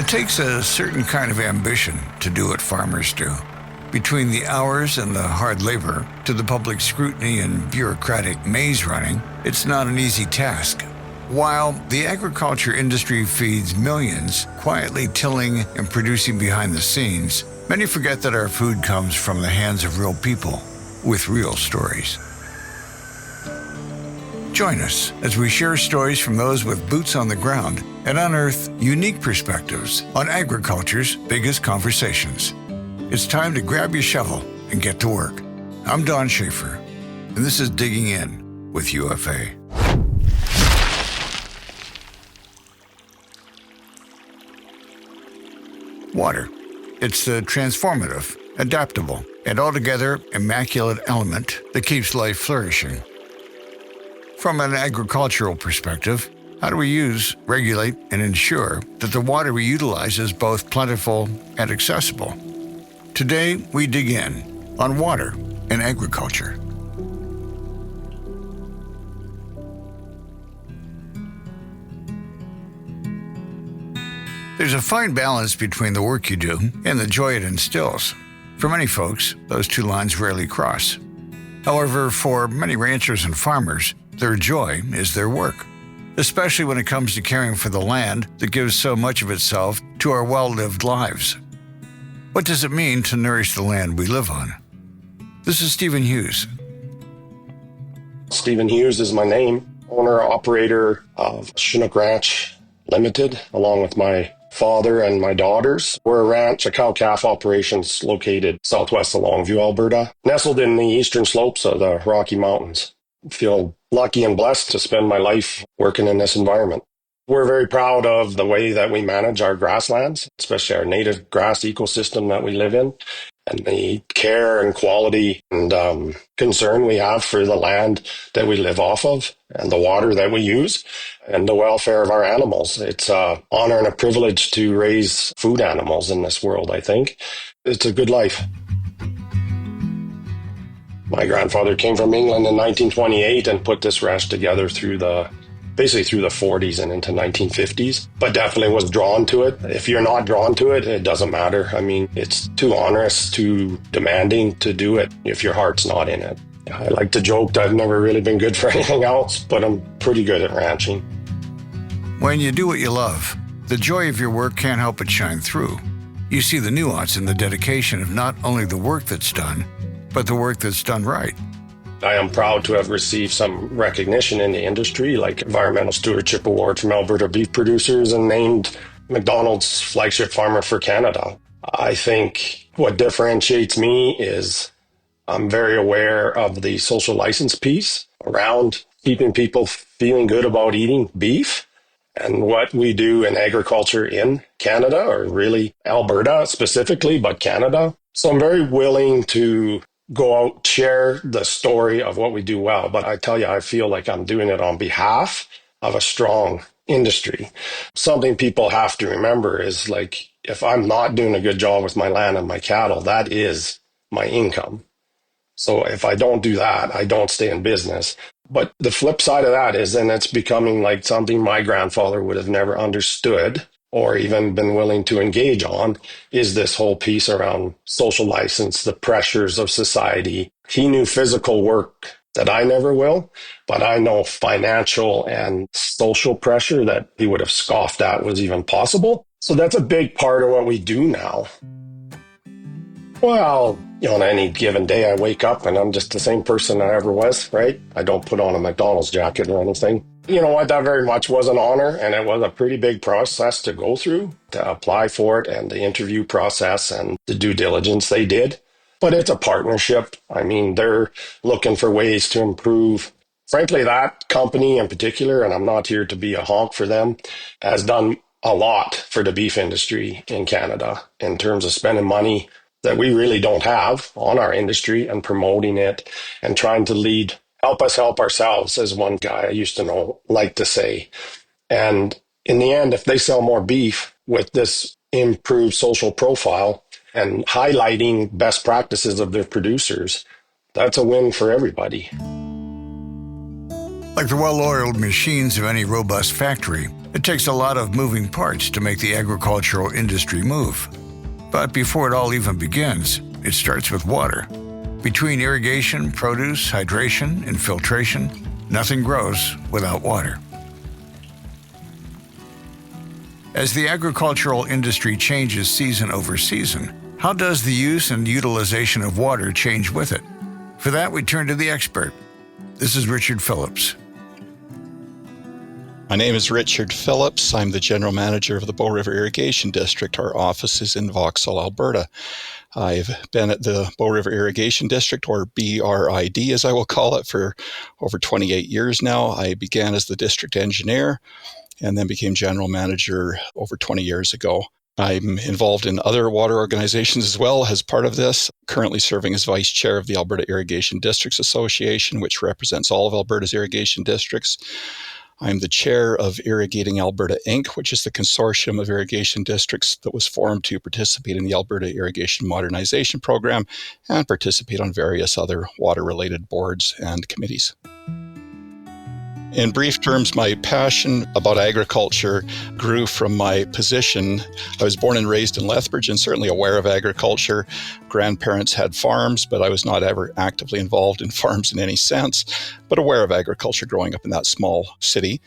It takes a certain kind of ambition to do what farmers do. Between the hours and the hard labor to the public scrutiny and bureaucratic maze running, it's not an easy task. While the agriculture industry feeds millions, quietly tilling and producing behind the scenes, many forget that our food comes from the hands of real people with real stories. Join us as we share stories from those with boots on the ground and unearth unique perspectives on agriculture's biggest conversations. It's time to grab your shovel and get to work. I'm Don Shafer, and this is Digging In with UFA. Water. It's the transformative, adaptable, and altogether immaculate element that keeps life flourishing. From an agricultural perspective, how do we use, regulate, and ensure that the water we utilize is both plentiful and accessible? Today, we dig in on water and agriculture. There's a fine balance between the work you do and the joy it instills. For many folks, those two lines rarely cross. However, for many ranchers and farmers, their joy is their work, especially when it comes to caring for the land that gives so much of itself to our well-lived lives. What does it mean to nourish the land we live on? This is Stephen Hughes. Stephen Hughes is my name, owner-operator of Chinook Ranch Limited, along with my father and my daughters. We're a ranch, a cow-calf operations located southwest of Longview, Alberta, nestled in the eastern slopes of the Rocky Mountains. Feel lucky and blessed to spend my life working in this environment. We're very proud of the way that we manage our grasslands, especially our native grass ecosystem that we live in, and the care and quality and concern we have for the land that we live off of and the water that we use and the welfare of our animals. It's an honor and a privilege to raise food animals in this world, I think. It's a good life. My grandfather came from England in 1928 and put this ranch together through the 40s and into 1950s, but definitely was drawn to it. If you're not drawn to it, it doesn't matter. I mean, it's too onerous, too demanding to do it if your heart's not in it. I like to joke that I've never really been good for anything else, but I'm pretty good at ranching. When you do what you love, the joy of your work can't help but shine through. You see the nuance and the dedication of not only the work that's done, but the work that's done right. I am proud to have received some recognition in the industry, like Environmental Stewardship Award from Alberta beef producers and named McDonald's flagship farmer for Canada. I think what differentiates me is I'm very aware of the social license piece around keeping people feeling good about eating beef and what we do in agriculture in Canada, or really Alberta specifically, but Canada. So I'm very willing to go out, share the story of what we do well. But I tell you, I feel like I'm doing it on behalf of a strong industry. Something people have to remember is, like, if I'm not doing a good job with my land and my cattle, that is my income. So if I don't do that, I don't stay in business. But the flip side of that is then it's becoming like something my grandfather would have never understood or even been willing to engage on, is this whole piece around social license, the pressures of society. He knew physical work that I never will, but I know financial and social pressure that he would have scoffed at was even possible. So that's a big part of what we do now. Well, on any given day I wake up and I'm just the same person I ever was, right? I don't put on a McDonald's jacket or anything. You know what, that very much was an honor, and it was a pretty big process to go through, to apply for it, and the interview process and the due diligence they did. But it's a partnership. I mean, they're looking for ways to improve. Frankly, that company in particular, and I'm not here to be a honk for them, has done a lot for the beef industry in Canada in terms of spending money that we really don't have on our industry and promoting it and trying to lead. Help us help ourselves, as one guy I used to know liked to say. And in the end, if they sell more beef with this improved social profile and highlighting best practices of their producers, that's a win for everybody. Like the well-oiled machines of any robust factory, it takes a lot of moving parts to make the agricultural industry move. But before it all even begins, it starts with water. Between irrigation, produce, hydration, and filtration, nothing grows without water. As the agricultural industry changes season over season, how does the use and utilization of water change with it? For that, we turn to the expert. This is Richard Phillips. My name is Richard Phillips. I'm the General Manager of the Bow River Irrigation District. Our office is in Vauxhall, Alberta. I've been at the Bow River Irrigation District, or BRID as I will call it, for over 28 years now. I began as the district engineer and then became General Manager over 20 years ago. I'm involved in other water organizations as well as part of this, currently serving as Vice Chair of the Alberta Irrigation Districts Association, which represents all of Alberta's irrigation districts. I'm the chair of Irrigating Alberta, Inc., which is the consortium of irrigation districts that was formed to participate in the Alberta Irrigation Modernization Program and participate on various other water-related boards and committees. In brief terms, my passion about agriculture grew from my position. I was born and raised in Lethbridge and certainly aware of agriculture. Grandparents had farms, but I was not ever actively involved in farms in any sense, but aware of agriculture growing up in that small city.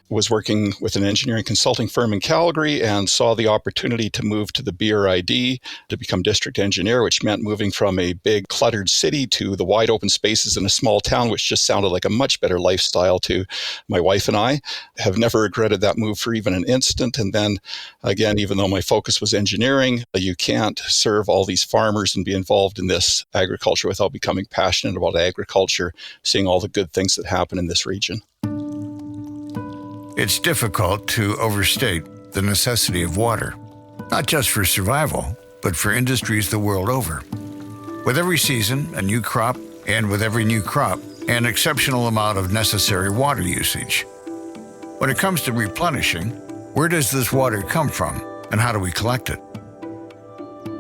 Was working with an engineering consulting firm in Calgary and saw the opportunity to move to the BRID to become district engineer, which meant moving from a big cluttered city to the wide open spaces in a small town, which just sounded like a much better lifestyle to my wife and I. Have never regretted that move for even an instant. And then again, even though my focus was engineering, you can't serve all these farmers and be involved in this agriculture without becoming passionate about agriculture, seeing all the good things that happen in this region. It's difficult to overstate the necessity of water, not just for survival, but for industries the world over. With every season, a new crop, and with every new crop, an exceptional amount of necessary water usage. When it comes to replenishing, where does this water come from, and how do we collect it?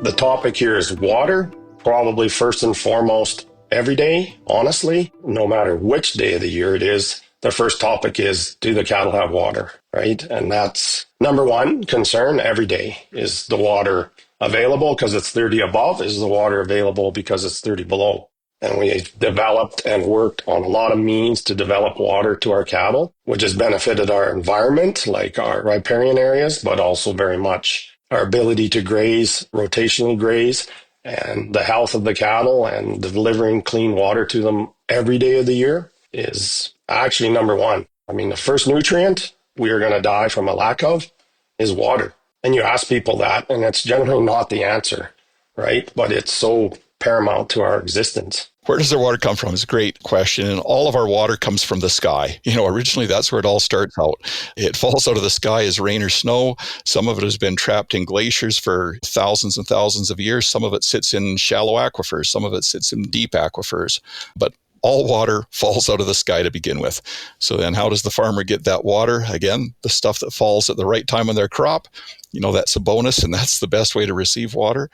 The topic here is water, probably first and foremost every day, honestly, no matter which day of the year it is. The first topic is, do the cattle have water, right? And that's number one concern every day. Is the water available because it's 30 above? Is the water available because it's 30 below? And we developed and worked on a lot of means to develop water to our cattle, which has benefited our environment, like our riparian areas, but also very much our ability to graze, rotationally graze, and the health of the cattle and delivering clean water to them every day of the year is actually number one. I mean, the first nutrient we are going to die from a lack of is water. And you ask people that, and it's generally not the answer, right? But it's so paramount to our existence. Where does their water come from? It's a great question. And all of our water comes from the sky. Originally, that's where it all starts out. It falls out of the sky as rain or snow. Some of it has been trapped in glaciers for thousands and thousands of years. Some of it sits in shallow aquifers. Some of it sits in deep aquifers. But all water falls out of the sky to begin with. So then how does the farmer get that water? Again, the stuff that falls at the right time on their crop, that's a bonus, and that's the best way to receive water.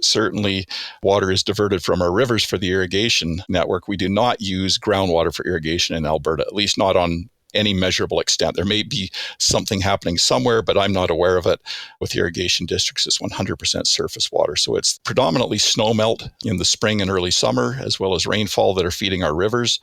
Certainly, water is diverted from our rivers for the irrigation network. We do not use groundwater for irrigation in Alberta, at least not on any measurable extent. There may be something happening somewhere, but I'm not aware of it. With irrigation districts, it's 100% surface water. So it's predominantly snowmelt in the spring and early summer, as well as rainfall that are feeding our rivers.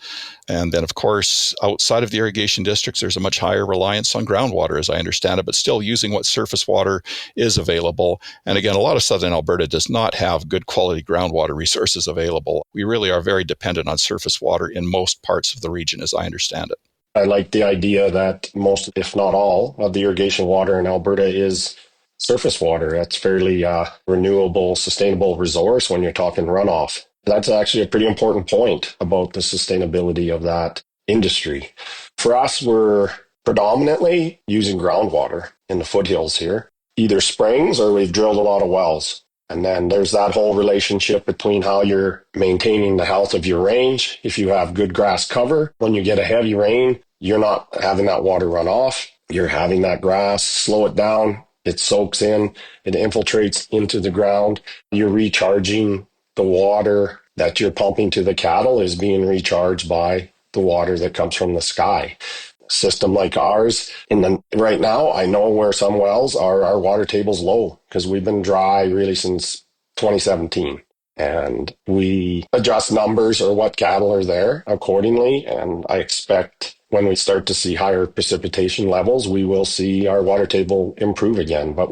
And then, of course, outside of the irrigation districts, there's a much higher reliance on groundwater, as I understand it, but still using what surface water is available. And again, a lot of southern Alberta does not have good quality groundwater resources available. We really are very dependent on surface water in most parts of the region, as I understand it. I like the idea that most, if not all, of the irrigation water in Alberta is surface water. That's fairly renewable, sustainable resource when you're talking runoff. That's actually a pretty important point about the sustainability of that industry. For us, we're predominantly using groundwater in the foothills here, either springs or we've drilled a lot of wells. And then there's that whole relationship between how you're maintaining the health of your range. If you have good grass cover, when you get a heavy rain, you're not having that water run off. You're having that grass slow it down. It soaks in. It infiltrates into the ground. You're recharging the water that you're pumping to the cattle is being recharged by the water that comes from the sky. System like ours, right now, I know where some wells are, our water table's low because we've been dry really since 2017. And we adjust numbers or what cattle are there accordingly. And I expect when we start to see higher precipitation levels, we will see our water table improve again. But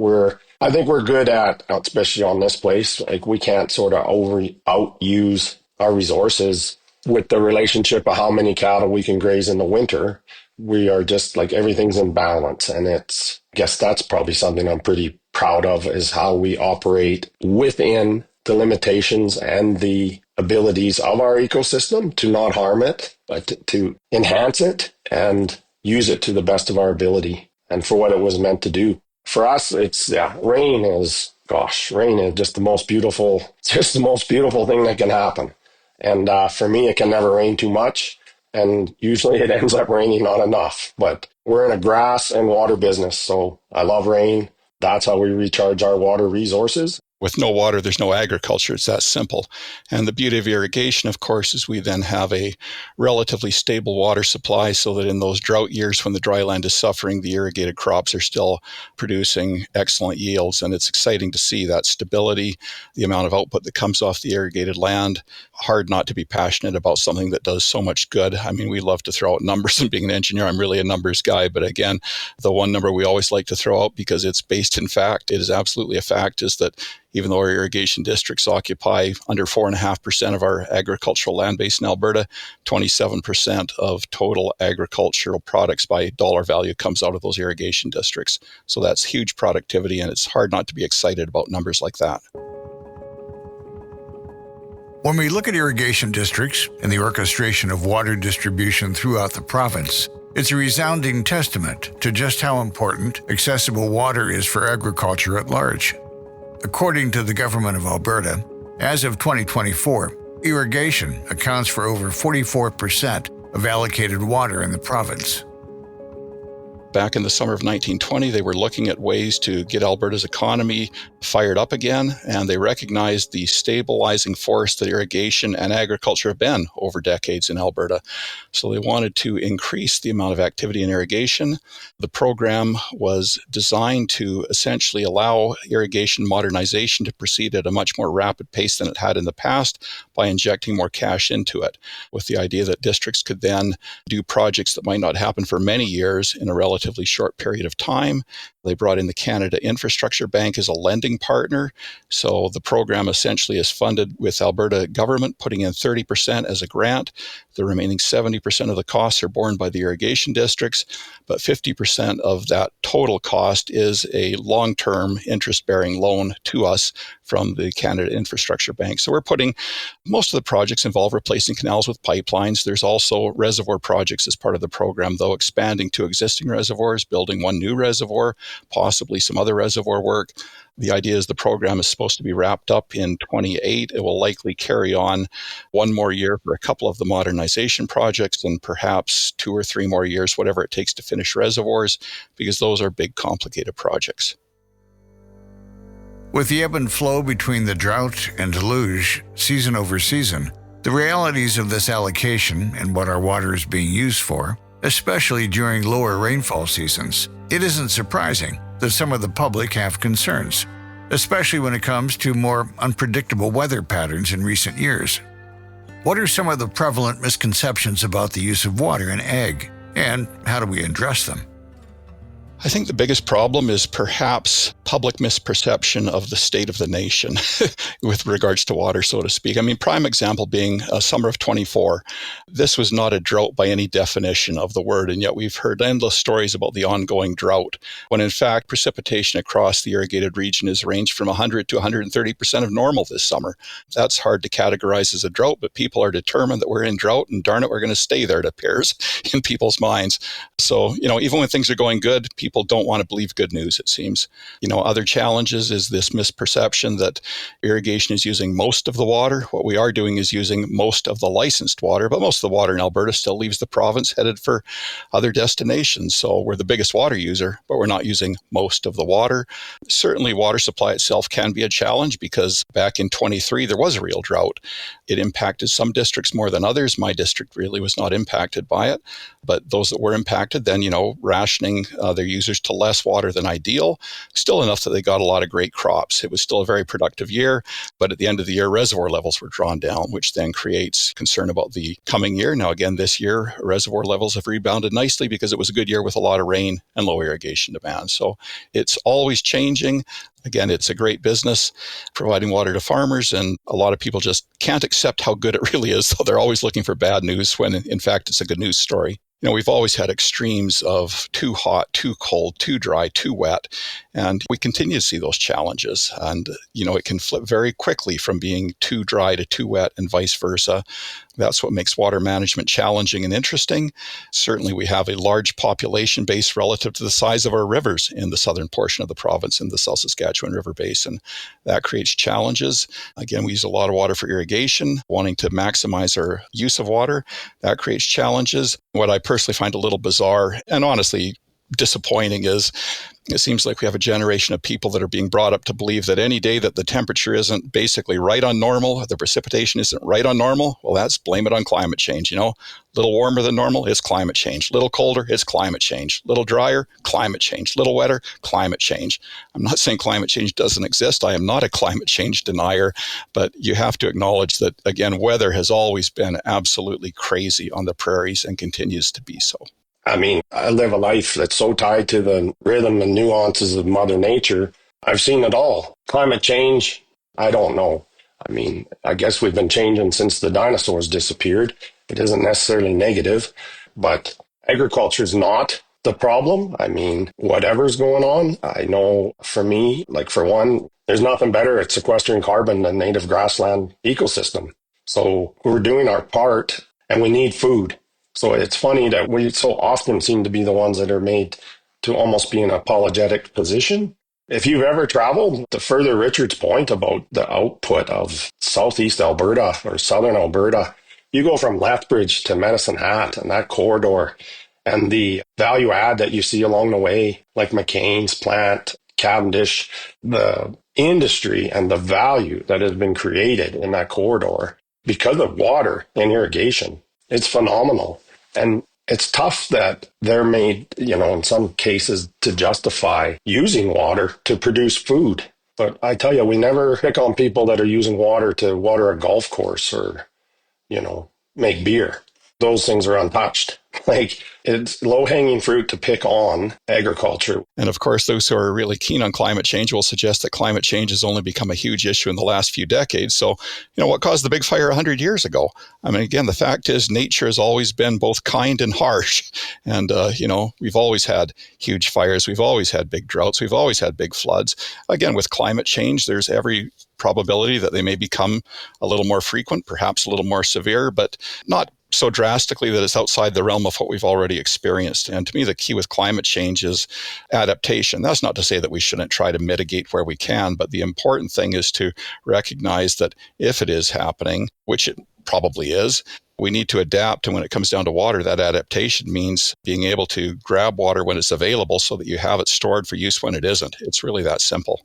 I think we're good at, especially on this place, like we can't sort of outuse our resources with the relationship of how many cattle we can graze in the winter. We are just like everything's in balance. And I guess that's probably something I'm pretty proud of, is how we operate within the limitations and the abilities of our ecosystem to not harm it, but to enhance it and use it to the best of our ability and for what it was meant to do. For us, rain is just the most beautiful thing that can happen. And for me, it can never rain too much. And usually it ends up raining not enough. But we're in a grass and water business, so I love rain. That's how we recharge our water resources. With no water, there's no agriculture. It's that simple. And the beauty of irrigation, of course, is we then have a relatively stable water supply so that in those drought years when the dry land is suffering, the irrigated crops are still producing excellent yields. And it's exciting to see that stability, the amount of output that comes off the irrigated land. Hard not to be passionate about something that does so much good. I mean, we love to throw out numbers, and being an engineer, I'm really a numbers guy. But again, the one number we always like to throw out, because it's based in fact, it is absolutely a fact, is that even though our irrigation districts occupy under 4.5% of our agricultural land base in Alberta, 27% of total agricultural products by dollar value comes out of those irrigation districts. So that's huge productivity, and it's hard not to be excited about numbers like that. When we look at irrigation districts and the orchestration of water distribution throughout the province, it's a resounding testament to just how important accessible water is for agriculture at large. According to the Government of Alberta, as of 2024, irrigation accounts for over 44% of allocated water in the province. Back in the summer of 1920, they were looking at ways to get Alberta's economy fired up again, and they recognized the stabilizing force that irrigation and agriculture have been over decades in Alberta. So they wanted to increase the amount of activity in irrigation. The program was designed to essentially allow irrigation modernization to proceed at a much more rapid pace than it had in the past by injecting more cash into it, with the idea that districts could then do projects that might not happen for many years in a relatively short period of time. They brought in the Canada Infrastructure Bank as a lending partner. So the program essentially is funded with Alberta government putting in 30% as a grant. The remaining 70% of the costs are borne by the irrigation districts, but 50% of that total cost is a long-term interest-bearing loan to us from the Canada Infrastructure Bank. So we're putting, most of the projects involve replacing canals with pipelines. There's also reservoir projects as part of the program, though, expanding to existing reservoirs, building one new reservoir, possibly some other reservoir work. The idea is the program is supposed to be wrapped up in 28. It will likely carry on one more year for a couple of the modernization projects and perhaps 2 or 3 more years, whatever it takes to finish reservoirs, because those are big, complicated projects. With the ebb and flow between the drought and deluge, season over season, the realities of this allocation and what our water is being used for, especially during lower rainfall seasons, it isn't surprising that some of the public have concerns, especially when it comes to more unpredictable weather patterns in recent years. What are some of the prevalent misconceptions about the use of water in ag, and how do we address them? I think the biggest problem is perhaps public misperception of the state of the nation with regards to water, so to speak. I mean, prime example being summer of 24. This was not a drought by any definition of the word, and yet we've heard endless stories about the ongoing drought, when in fact precipitation across the irrigated region has ranged from 100 to 130% of normal this summer. That's hard to categorize as a drought, but people are determined that we're in drought, and darn it, we're going to stay there, it appears, in people's minds. So, even when things are going good, people people don't want to believe good news, it seems. Other challenges is this misperception that irrigation is using most of the water. What we are doing is using most of the licensed water, but most of the water in Alberta still leaves the province headed for other destinations. So we're the biggest water user, but we're not using most of the water. Certainly, water supply itself can be a challenge because back in 23, there was a real drought. It impacted some districts more than others. My district really was not impacted by it, but those that were impacted then, rationing their users to less water than ideal, still enough that they got a lot of great crops. It was still a very productive year, but at the end of the year, reservoir levels were drawn down, which then creates concern about the coming year. Now, again, this year, reservoir levels have rebounded nicely because it was a good year with a lot of rain and low irrigation demand. So it's always changing. Again, it's a great business providing water to farmers, and a lot of people just can't accept how good it really is. So they're always looking for bad news when, in fact, it's a good news story. We've always had extremes of too hot, too cold, too dry, too wet, and we continue to see those challenges. And, it can flip very quickly from being too dry to too wet and vice versa. That's what makes water management challenging and interesting. Certainly, we have a large population base relative to the size of our rivers in the southern portion of the province in the South Saskatchewan River Basin. That creates challenges. Again, we use a lot of water for irrigation, wanting to maximize our use of water. That creates challenges. What I personally find a little bizarre and honestly disappointing is it seems like we have a generation of people that are being brought up to believe that any day that the temperature isn't basically right on normal, the precipitation isn't right on normal, well, that's blame it on climate change. A little warmer than normal is climate change. A little colder is climate change. A little drier, climate change. A little wetter, climate change. I'm not saying climate change doesn't exist. I am not a climate change denier, but you have to acknowledge that, again, weather has always been absolutely crazy on the prairies and continues to be so. I live a life that's so tied to the rhythm and nuances of Mother Nature. I've seen it all. Climate change, I don't know. I guess we've been changing since the dinosaurs disappeared. It isn't necessarily negative, but agriculture is not the problem. Whatever's going on, I know for me, for one, there's nothing better at sequestering carbon than native grassland ecosystem. So we're doing our part and we need food. So it's funny that we so often seem to be the ones that are made to almost be in an apologetic position. If you've ever traveled, to further Richard's point about the output of southeast Alberta or southern Alberta, you go from Lethbridge to Medicine Hat and that corridor and the value add that you see along the way, like McCain's plant, Cavendish, the industry and the value that has been created in that corridor because of water and irrigation. It's phenomenal. And it's tough that they're made, in some cases to justify using water to produce food. But I tell you, we never pick on people that are using water to water a golf course or, make beer. Those things are untouched. It's low-hanging fruit to pick on agriculture. And of course, those who are really keen on climate change will suggest that climate change has only become a huge issue in the last few decades. So, what caused the big fire 100 years ago? Again, the fact is nature has always been both kind and harsh. And, we've always had huge fires. We've always had big droughts. We've always had big floods. Again, with climate change, there's every probability that they may become a little more frequent, perhaps a little more severe, but not so drastically that it's outside the realm of what we've already experienced. And to me, the key with climate change is adaptation. That's not to say that we shouldn't try to mitigate where we can, but the important thing is to recognize that if it is happening, which it probably is, we need to adapt. And when it comes down to water, that adaptation means being able to grab water when it's available so that you have it stored for use when it isn't. It's really that simple.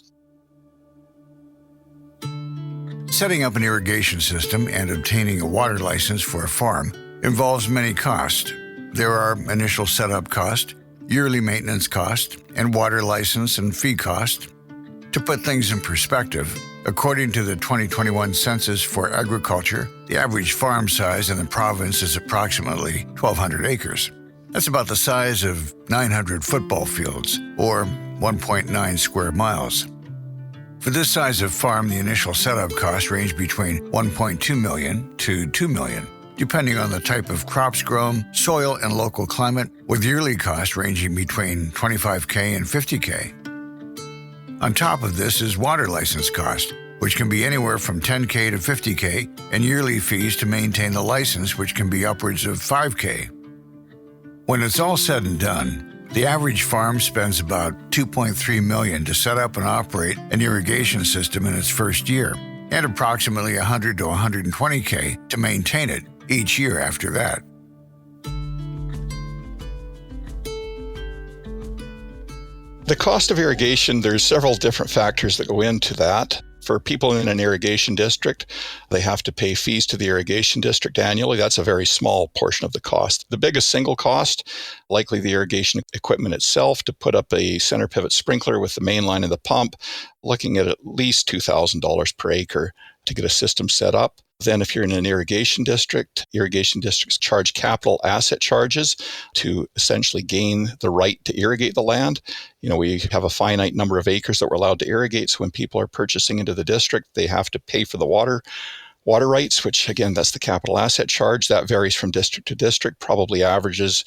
Setting up an irrigation system and obtaining a water license for a farm involves many costs. There are initial setup cost, yearly maintenance cost, and water license and fee cost. To put things in perspective, according to the 2021 Census for Agriculture, the average farm size in the province is approximately 1,200 acres. That's about the size of 900 football fields, or 1.9 square miles. For this size of farm, the initial setup costs range between $1.2 million to $2 million, depending on the type of crops grown, soil, and local climate, with yearly costs ranging between $25K and $50K. On top of this is water license cost, which can be anywhere from $10K to $50K, and yearly fees to maintain the license, which can be upwards of $5K. When it's all said and done, The average farm spends about $2.3 million to set up and operate an irrigation system in its first year, and approximately $100 to $120K to maintain it each year after that. The cost of irrigation, there's several different factors that go into that. For people in an irrigation district, they have to pay fees to the irrigation district annually. That's a very small portion of the cost. The biggest single cost, likely the irrigation equipment itself, to put up a center pivot sprinkler with the main line and the pump, looking at least $2,000 per acre to get a system set up. Then if you're in an irrigation districts charge capital asset charges to essentially gain the right to irrigate the land. We have a finite number of acres that we're allowed to irrigate. So when people are purchasing into the district, they have to pay for the water rights, which again, that's the capital asset charge. That varies from district to district, probably averages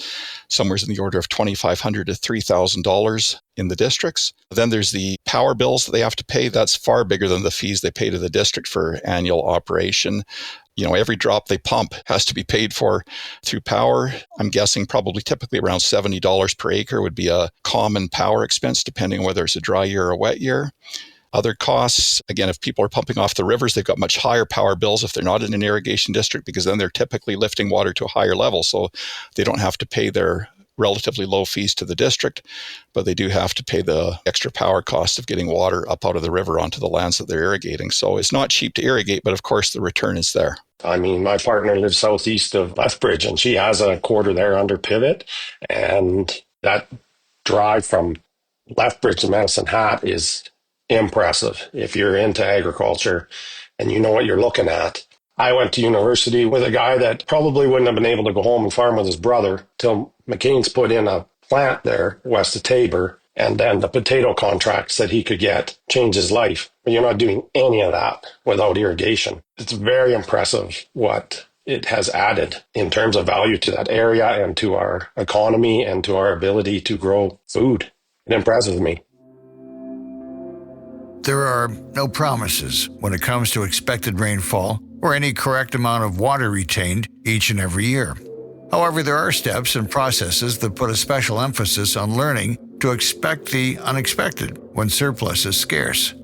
somewhere in the order of $2,500 to $3,000 in the districts. Then there's the power bills that they have to pay. That's far bigger than the fees they pay to the district for annual operation. Every drop they pump has to be paid for through power. I'm guessing probably typically around $70 per acre would be a common power expense, depending on whether it's a dry year or a wet year. Other costs, again, if people are pumping off the rivers, they've got much higher power bills if they're not in an irrigation district, because then they're typically lifting water to a higher level. So they don't have to pay their relatively low fees to the district, but they do have to pay the extra power cost of getting water up out of the river onto the lands that they're irrigating. So it's not cheap to irrigate, but of course the return is there. I mean, my partner lives southeast of Lethbridge, and she has a quarter there under pivot, and that drive from Lethbridge to Medicine Hat is impressive if you're into agriculture and you know what you're looking at. I went to university with a guy that probably wouldn't have been able to go home and farm with his brother till McCain's put in a plant there west of Tabor, and then the potato contracts that he could get changed his life. But you're not doing any of that without irrigation. It's very impressive what it has added in terms of value to that area and to our economy and to our ability to grow food. It impresses me. There are no promises when it comes to expected rainfall or any correct amount of water retained each and every year. However, there are steps and processes that put a special emphasis on learning to expect the unexpected when surplus is scarce.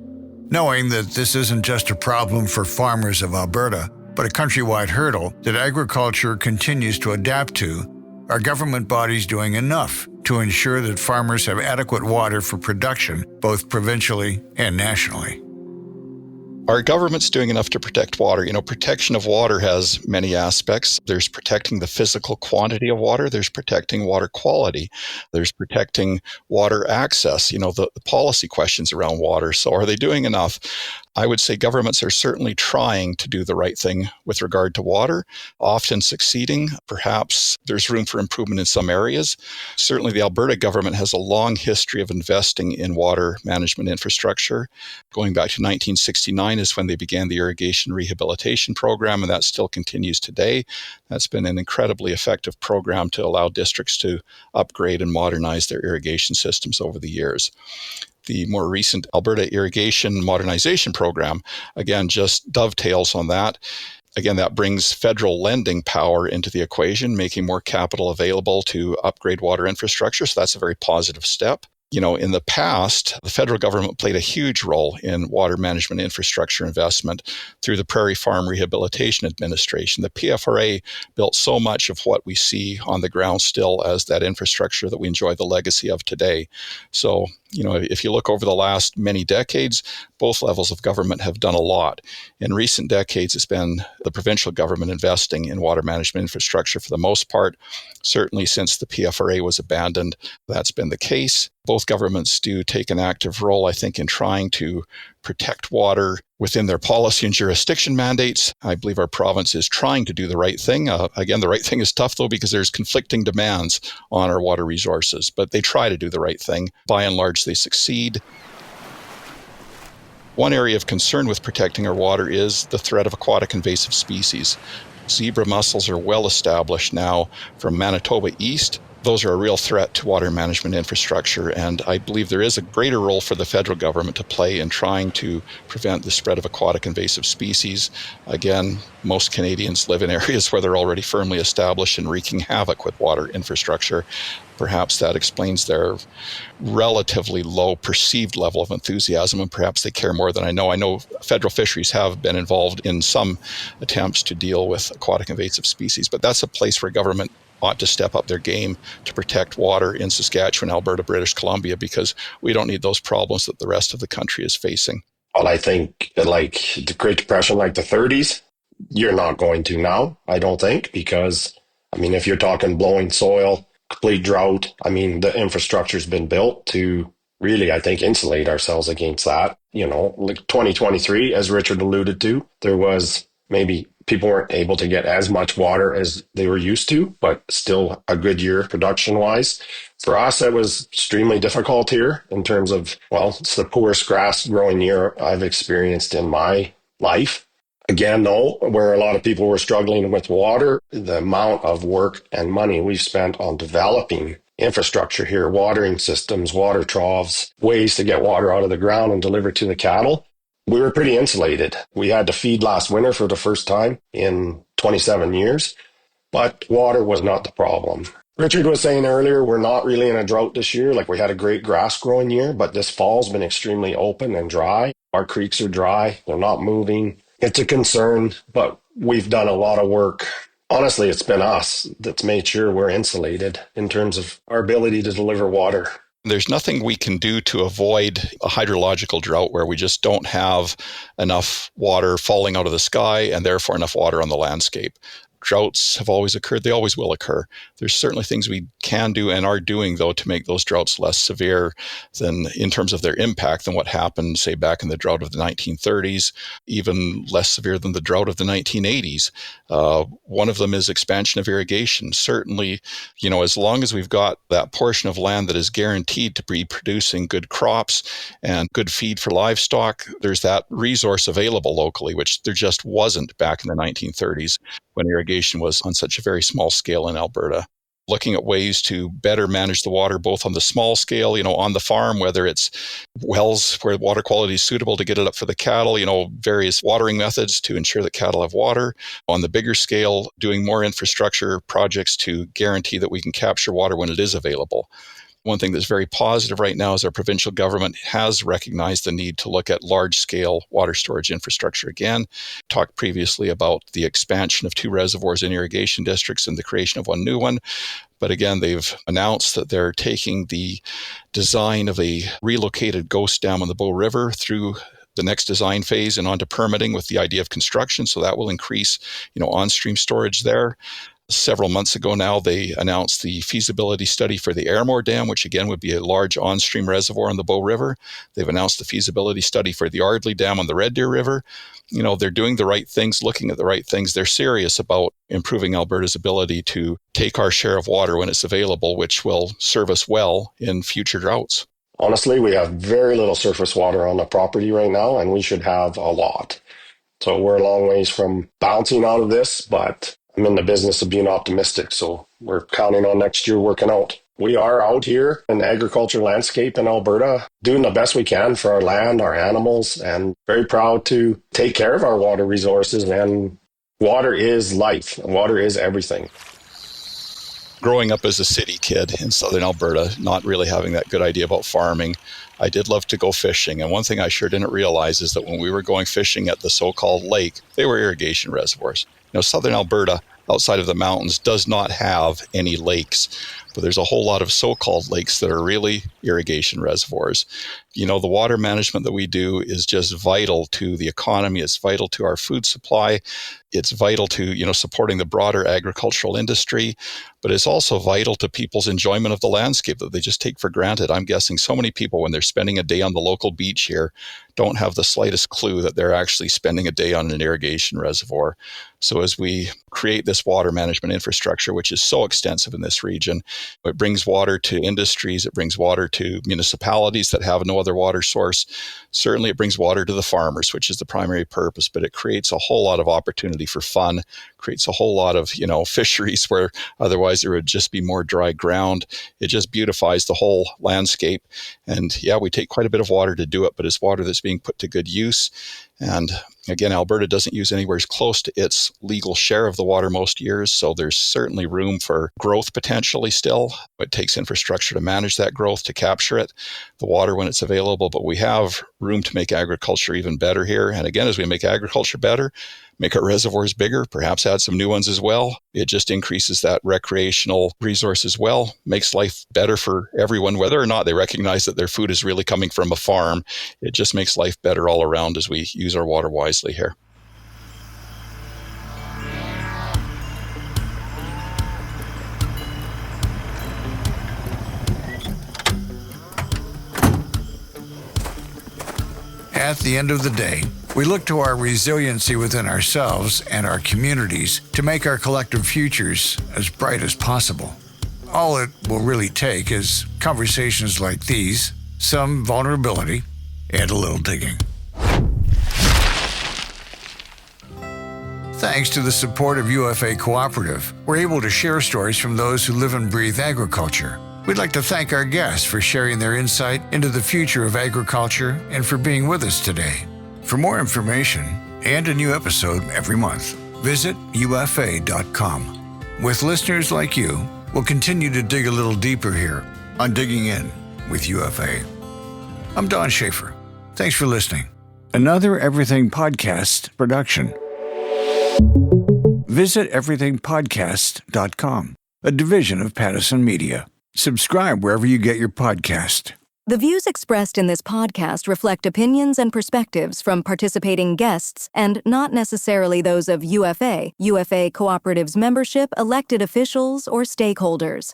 Knowing that this isn't just a problem for farmers of Alberta, but a countrywide hurdle that agriculture continues to adapt to, are government bodies doing enough to ensure that farmers have adequate water for production, both provincially and nationally? Our government's doing enough to protect water. Protection of water has many aspects. There's protecting the physical quantity of water. There's protecting water quality. There's protecting water access, the policy questions around water. So are they doing enough? I would say governments are certainly trying to do the right thing with regard to water, often succeeding. Perhaps there's room for improvement in some areas. Certainly the Alberta government has a long history of investing in water management infrastructure. Going back to 1969 is when they began the irrigation rehabilitation program, and that still continues today. That's been an incredibly effective program to allow districts to upgrade and modernize their irrigation systems over the years. The more recent Alberta Irrigation Modernization Program, again, just dovetails on that. Again, that brings federal lending power into the equation, making more capital available to upgrade water infrastructure. So that's a very positive step. In the past, the federal government played a huge role in water management infrastructure investment through the Prairie Farm Rehabilitation Administration. The PFRA built so much of what we see on the ground still as that infrastructure that we enjoy the legacy of today. So, if you look over the last many decades, both levels of government have done a lot. In recent decades, it's been the provincial government investing in water management infrastructure for the most part. Certainly since the PFRA was abandoned, that's been the case. Both governments do take an active role, I think, in trying to protect water within their policy and jurisdiction mandates. I believe our province is trying to do the right thing. Again, the right thing is tough, though, because there's conflicting demands on our water resources, but they try to do the right thing. By and large, they succeed. One area of concern with protecting our water is the threat of aquatic invasive species. Zebra mussels are well established now from Manitoba east, Those are a real threat to water management infrastructure, and I believe there is a greater role for the federal government to play in trying to prevent the spread of aquatic invasive species. Again, most Canadians live in areas where they're already firmly established and wreaking havoc with water infrastructure. Perhaps that explains their relatively low perceived level of enthusiasm, and perhaps they care more than I know. I know federal fisheries have been involved in some attempts to deal with aquatic invasive species, but that's a place where government ought to step up their game to protect water in Saskatchewan, Alberta, British Columbia, because we don't need those problems that the rest of the country is facing. Well, I think like the Great Depression, like the 30s, you're not going to now, I don't think, because, I mean, if you're talking blowing soil, complete drought, I mean, the infrastructure's been built to really, I think, insulate ourselves against that. You know, like 2023, as Richard alluded to, there was maybe people weren't able to get as much water as they were used to, but still a good year production wise. For us, it was extremely difficult here in terms of, well, it's the poorest grass growing year I've experienced in my life. Again, though, where a lot of people were struggling with water, the amount of work and money we've spent on developing infrastructure here, watering systems, water troughs, ways to get water out of the ground and deliver to the cattle, we were pretty insulated. We had to feed last winter for the first time in 27 years, but water was not the problem. Richard was saying earlier, we're not really in a drought this year. Like, we had a great grass growing year, but this fall's been extremely open and dry. Our creeks are dry. They're not moving. It's a concern, but we've done a lot of work. Honestly, it's been us that's made sure we're insulated in terms of our ability to deliver water. There's nothing we can do to avoid a hydrological drought where we just don't have enough water falling out of the sky and therefore enough water on the landscape. Droughts have always occurred. They always will occur. There's certainly things we can do and are doing, though, to make those droughts less severe than in terms of their impact than what happened, say, back in the drought of the 1930s, even less severe than the drought of the 1980s. One of them is expansion of irrigation. Certainly, you know, as long as we've got that portion of land that is guaranteed to be producing good crops and good feed for livestock, there's that resource available locally, which there just wasn't back in the 1930s when irrigation was on such a very small scale in Alberta. Looking at ways to better manage the water, both on the small scale, you know, on the farm, whether it's wells where water quality is suitable to get it up for the cattle, you know, various watering methods to ensure that cattle have water. On the bigger scale, doing more infrastructure projects to guarantee that we can capture water when it is available. One thing that's very positive right now is our provincial government has recognized the need to look at large-scale water storage infrastructure again. Talked previously about the expansion of 2 reservoirs in irrigation districts and the creation of one new one. But again, they've announced that they're taking the design of a relocated ghost dam on the Bow River through the next design phase and onto permitting with the idea of construction. So that will increase, you know, on-stream storage there. Several months ago now, they announced the feasibility study for the Airmore Dam, which again would be a large on-stream reservoir on the Bow River. They've announced the feasibility study for the Ardley Dam on the Red Deer River. You know, they're doing the right things, looking at the right things. They're serious about improving Alberta's ability to take our share of water when it's available, which will serve us well in future droughts. Honestly, we have very little surface water on the property right now, and we should have a lot. So we're a long ways from bouncing out of this, but I'm in the business of being optimistic, so we're counting on next year working out. We are out here in the agriculture landscape in Alberta, doing the best we can for our land, our animals, and very proud to take care of our water resources. And water is life. Water is everything. Growing up as a city kid in southern Alberta, not really having that good idea about farming, I did love to go fishing. And one thing I sure didn't realize is that when we were going fishing at the so-called lake, they were irrigation reservoirs. You know, southern Alberta, outside of the mountains, does not have any lakes, but there's a whole lot of so-called lakes that are really irrigation reservoirs. You know, the water management that we do is just vital to the economy. It's vital to our food supply. It's vital to, you know, supporting the broader agricultural industry, but it's also vital to people's enjoyment of the landscape that they just take for granted. I'm guessing so many people, when they're spending a day on the local beach here, don't have the slightest clue that they're actually spending a day on an irrigation reservoir. So as we create this water management infrastructure, which is so extensive in this region, it brings water to industries, it brings water to municipalities that have no other water source. Certainly it brings water to the farmers, which is the primary purpose, but it creates a whole lot of opportunity for fun, creates a whole lot of, fisheries where otherwise there would just be more dry ground. It just beautifies the whole landscape. And yeah, we take quite a bit of water to do it, but it's water that's being put to good use. And again, Alberta doesn't use anywhere close to its legal share of the water most years, so there's certainly room for growth potentially still. It takes infrastructure to manage that growth, to capture it, the water when it's available, but we have room to make agriculture even better here. And again, as we make agriculture better, make our reservoirs bigger, perhaps add some new ones as well, it just increases that recreational resource as well, makes life better for everyone, whether or not they recognize that their food is really coming from a farm. It just makes life better all around as we use our water wisely here. At the end of the day, we look to our resiliency within ourselves and our communities to make our collective futures as bright as possible. All it will really take is conversations like these, some vulnerability, and a little digging. Thanks to the support of UFA Co-operative, we're able to share stories from those who live and breathe agriculture. We'd like to thank our guests for sharing their insight into the future of agriculture and for being with us today. For more information and a new episode every month, visit UFA.com. With listeners like you, we'll continue to dig a little deeper here on Digging In with UFA. I'm Don Shafer. Thanks for listening. Another Everything Podcast production. Visit everythingpodcast.com, a division of Pattison Media. Subscribe wherever you get your podcast. The views expressed in this podcast reflect opinions and perspectives from participating guests and not necessarily those of UFA, UFA Co-operative's membership, elected officials, or stakeholders.